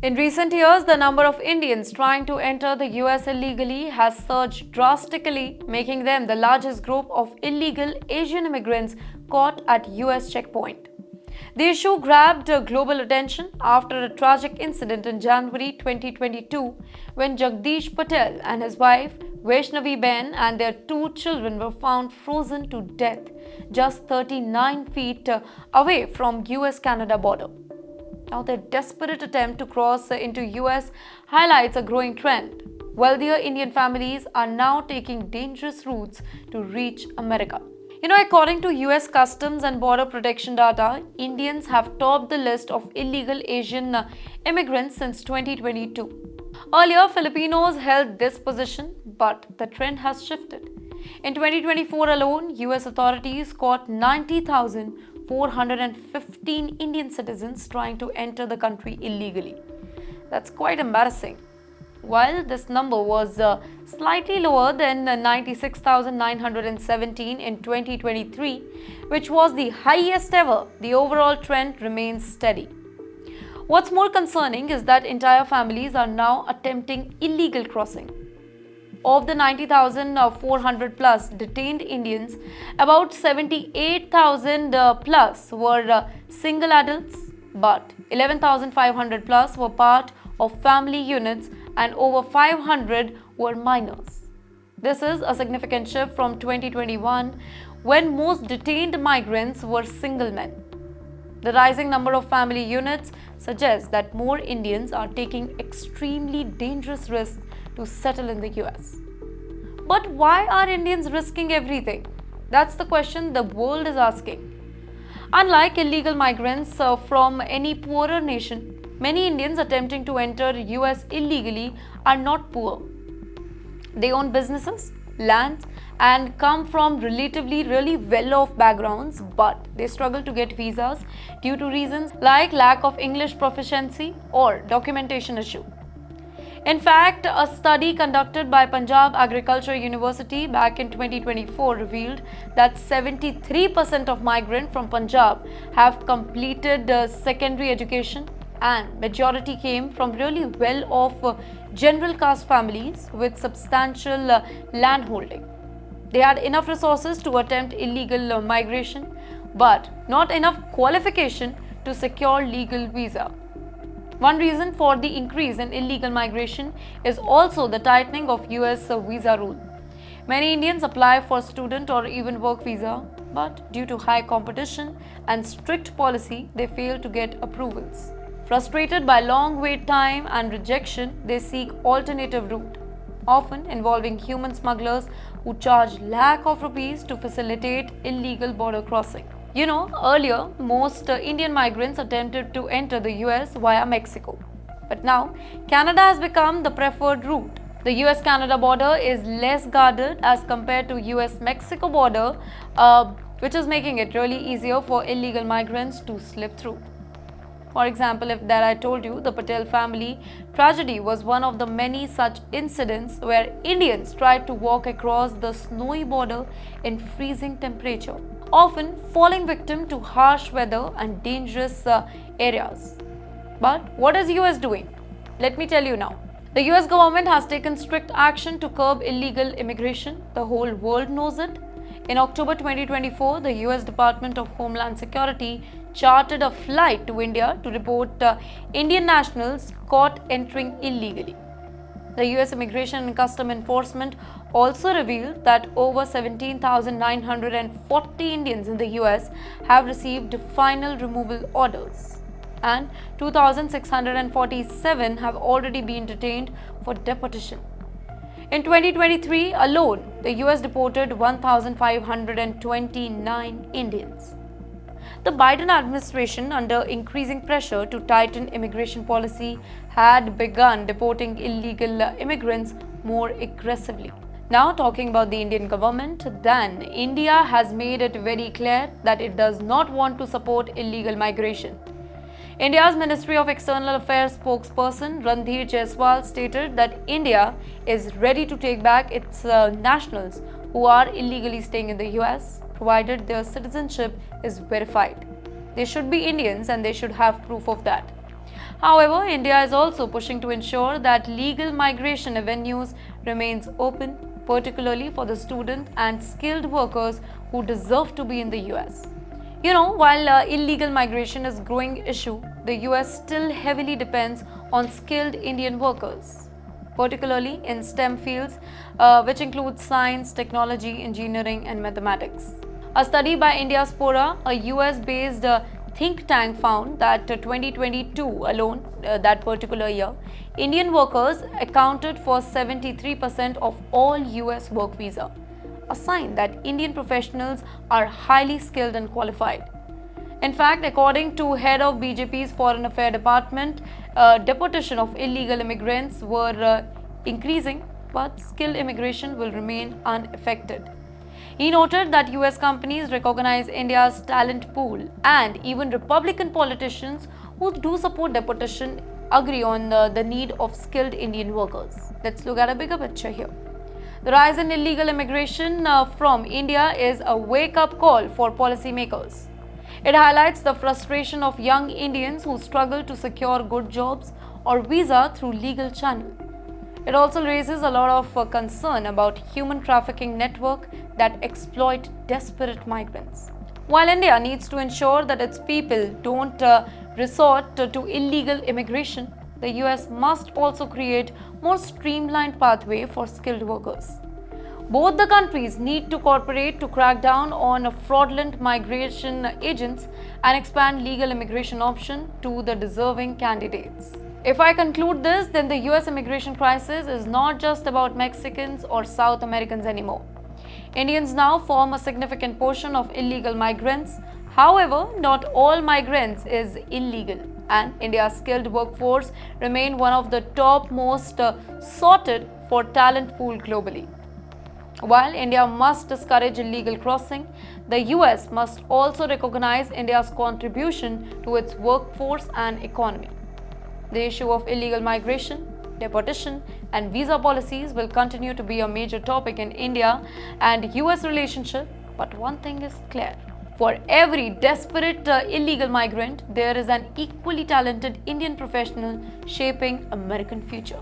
In recent years, the number of Indians trying to enter the US illegally has surged drastically, making them the largest group of illegal Asian immigrants caught at US checkpoint. The issue grabbed global attention after a tragic incident in January 2022 when Jagdish Patel and his wife Vaishalben and their two children were found frozen to death just 39 feet away from US-Canada border. Now, their desperate attempt to cross into US highlights a growing trend. Wealthier Indian families are now taking dangerous routes to reach America. According to US Customs and Border Protection data, Indians have topped the list of illegal Asian immigrants since 2022. Earlier, Filipinos held this position, but the trend has shifted. In 2024 alone, US authorities caught 90,415 Indian citizens trying to enter the country illegally. That's quite embarrassing. While this number was slightly lower than 96,917 in 2023, which was the highest ever, the overall trend remains steady. What's more concerning is that entire families are now attempting illegal crossing. Of the 90,400 plus detained Indians, about 78,000 plus were single adults, but 11,500 plus were part of family units and over 500 were minors. This is a significant shift from 2021 when most detained migrants were single men. The rising number of family units suggests that more Indians are taking extremely dangerous risks to settle in the US. But why are Indians risking everything? That's the question the world is asking. Unlike illegal migrants from any poorer nation, many Indians attempting to enter US illegally are not poor. They own businesses, land, and come from relatively really well-off backgrounds, but they struggle to get visas due to reasons like lack of English proficiency or documentation issue. In fact, a study conducted by Punjab Agriculture University back in 2024 revealed that 73% of migrants from Punjab have completed secondary education, and majority came from really well-off general caste families with substantial land holding. They had enough resources to attempt illegal migration, but not enough qualification to secure legal visa. One reason for the increase in illegal migration is also the tightening of US visa rule. Many Indians apply for student or even work visa, but due to high competition and strict policy, they fail to get approvals. Frustrated by long wait time and rejection, they seek alternative route, often involving human smugglers who charge lakhs of rupees to facilitate illegal border crossing. Earlier, most Indian migrants attempted to enter the US via Mexico. But now, Canada has become the preferred route. The US-Canada border is less guarded as compared to US-Mexico border, which is making it really easier for illegal migrants to slip through. For example, if that I told you, the Patel family tragedy was one of the many such incidents where Indians tried to walk across the snowy border in freezing temperature, often falling victim to harsh weather and dangerous areas. But what is US doing? Let me tell you now. The US government has taken strict action to curb illegal immigration. The whole world knows it. In October 2024, the US Department of Homeland Security chartered a flight to India to report Indian nationals caught entering illegally. The US Immigration and Custom Enforcement also revealed that over 17,940 Indians in the US have received final removal orders, and 2,647 have already been detained for deportation. In 2023 alone, the US deported 1,529 Indians. The Biden administration, under increasing pressure to tighten immigration policy, had begun deporting illegal immigrants more aggressively. Now, talking about the Indian government, then India has made it very clear that it does not want to support illegal migration. India's Ministry of External Affairs spokesperson Randhir Jaiswal stated that India is ready to take back its nationals who are illegally staying in the US, provided their citizenship is verified. They should be Indians and they should have proof of that. However, India is also pushing to ensure that legal migration avenues remains open, particularly for the student and skilled workers who deserve to be in the US. While illegal migration is a growing issue, the US still heavily depends on skilled Indian workers, particularly in STEM fields, which include science, technology, engineering, and mathematics. A study by Indiaspora, a US-based think tank, found that 2022 alone, that particular year, Indian workers accounted for 73% of all US work visa, a sign that Indian professionals are highly skilled and qualified. In fact, according to head of BJP's Foreign Affairs Department, deportation of illegal immigrants were increasing, but skilled immigration will remain unaffected. He noted that US companies recognize India's talent pool, and even Republican politicians who do support deportation agree on the need of skilled Indian workers. Let's look at a bigger picture here. The rise in illegal immigration from India is a wake-up call for policymakers. It highlights the frustration of young Indians who struggle to secure good jobs or visa through legal channels. It also raises a lot of concern about human trafficking networks that exploit desperate migrants. While India needs to ensure that its people don't resort to illegal immigration, the US must also create more streamlined pathway for skilled workers. Both the countries need to cooperate to crack down on fraudulent migration agents and expand legal immigration options to the deserving candidates. If I conclude this, then the US immigration crisis is not just about Mexicans or South Americans anymore. Indians now form a significant portion of illegal migrants. However, not all migrants is illegal, and India's skilled workforce remain one of the top most sorted for talent pool globally. While India must discourage illegal crossing, the US must also recognize India's contribution to its workforce and economy. The issue of illegal migration, deportation, and visa policies will continue to be a major topic in India and US relationship, but one thing is clear. For every desperate illegal migrant, there is an equally talented Indian professional shaping American future.